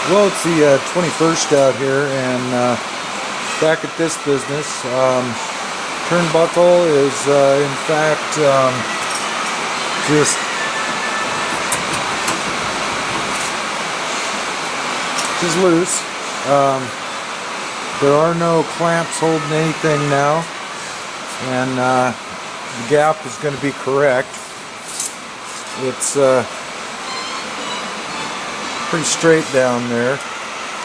Well, it's the 21st out here, and back at this business. Turnbuckle is, in fact, just loose. There are no clamps holding anything now, and the gap is going to be correct. It's pretty straight down there.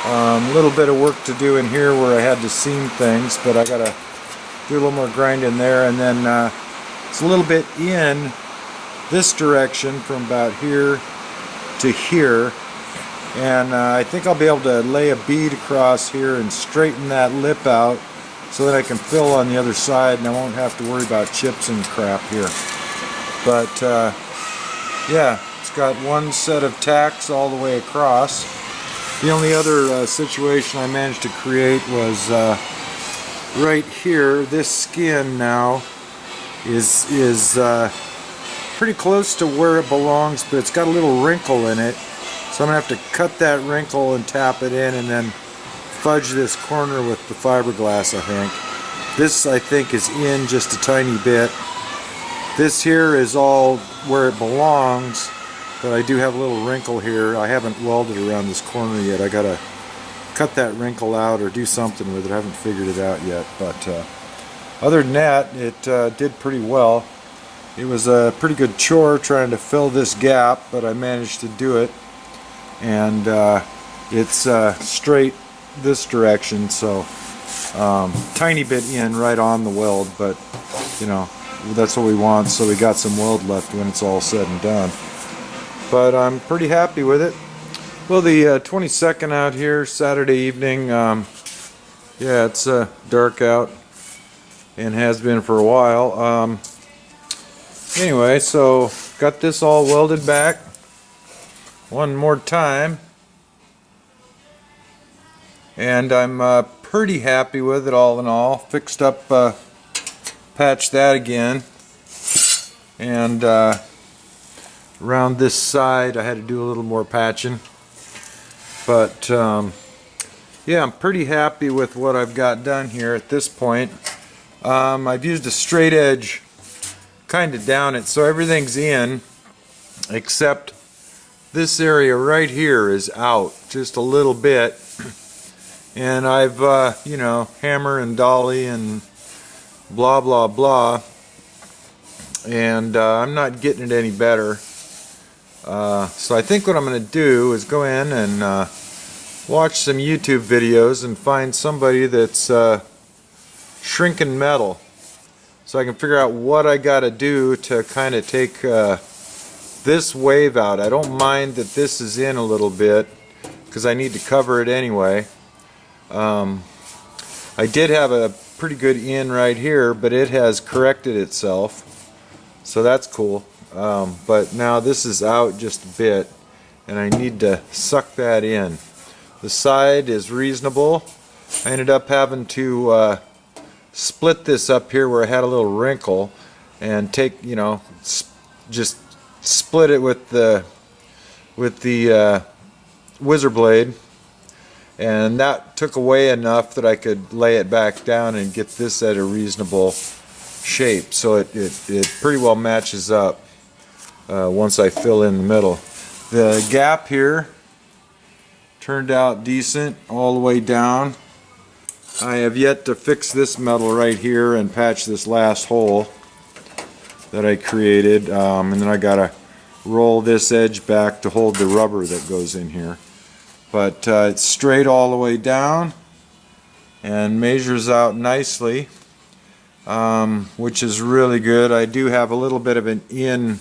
A little bit of work to do in here where I had to seam things, but I gotta do a little more grinding there, and then it's a little bit in this direction from about here to here, and I think I'll be able to lay a bead across here and straighten that lip out so that I can fill on the other side and I won't have to worry about chips and crap here. But yeah, it's got one set of tacks all the way across. The only other situation I managed to create was right here. This skin now is pretty close to where it belongs, but it's got a little wrinkle in it. So I'm going to have to cut that wrinkle and tap it in and then fudge this corner with the fiberglass, I think. This, I think, is in just a tiny bit. This here is all where it belongs, but I do have a little wrinkle here. I haven't welded around this corner yet. I gotta cut that wrinkle out or do something with it. I haven't figured it out yet, but other than that, it did pretty well. It was a pretty good chore trying to fill this gap, but I managed to do it, and it's straight this direction, so tiny bit in right on the weld, but you know, that's what we want, so we got some weld left when it's all said and done. But I'm pretty happy with it. Well, the 22nd out here, Saturday evening, yeah, it's dark out and has been for a while. Anyway, so got this all welded back one more time, and I'm pretty happy with it all in all. Fixed up, patched that again, and around this side I had to do a little more patching, but yeah, I'm pretty happy with what I've got done here at this point. I've used a straight edge kind of down it, so everything's in except this area right here is out just a little bit, and I've you know, hammer and dolly and blah blah blah, and I'm not getting it any better. So I think what I'm going to do is go in and watch some YouTube videos and find somebody that's shrinking metal, so I can figure out what I got to do to kind of take this wave out. I don't mind that this is in a little bit because I need to cover it anyway. I did have a pretty good in right here, but it has corrected itself, so that's cool. But now this is out just a bit, and I need to suck that in. The side is reasonable. I ended up having to split this up here where I had a little wrinkle, and take, you know, just split it with the whizzer blade, and that took away enough that I could lay it back down and get this at a reasonable shape. So it pretty well matches up once I fill in the middle. The gap here turned out decent all the way down. I have yet to fix this metal right here and patch this last hole that I created, and then I gotta roll this edge back to hold the rubber that goes in here. But it's straight all the way down and measures out nicely, which is really good. I do have a little bit of an in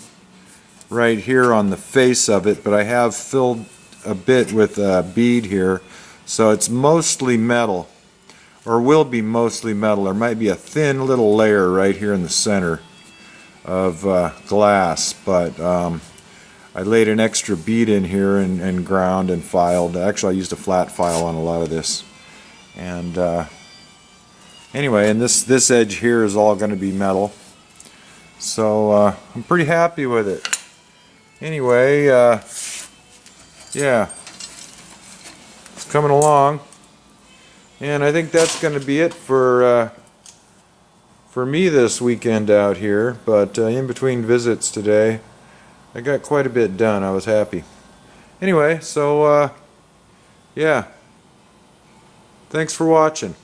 right here on the face of it, but I have filled a bit with a bead here, so it's mostly metal, or will be mostly metal. There might be a thin little layer right here in the center of glass, but I laid an extra bead in here and ground and filed. Actually, I used a flat file on a lot of this. And anyway, and this edge here is all going to be metal. So I'm pretty happy with it. Anyway, yeah. coming along. And I think that's going to be it for me this weekend out here. But in between visits today, I got quite a bit done. I was happy. Anyway, so yeah. Thanks for watching.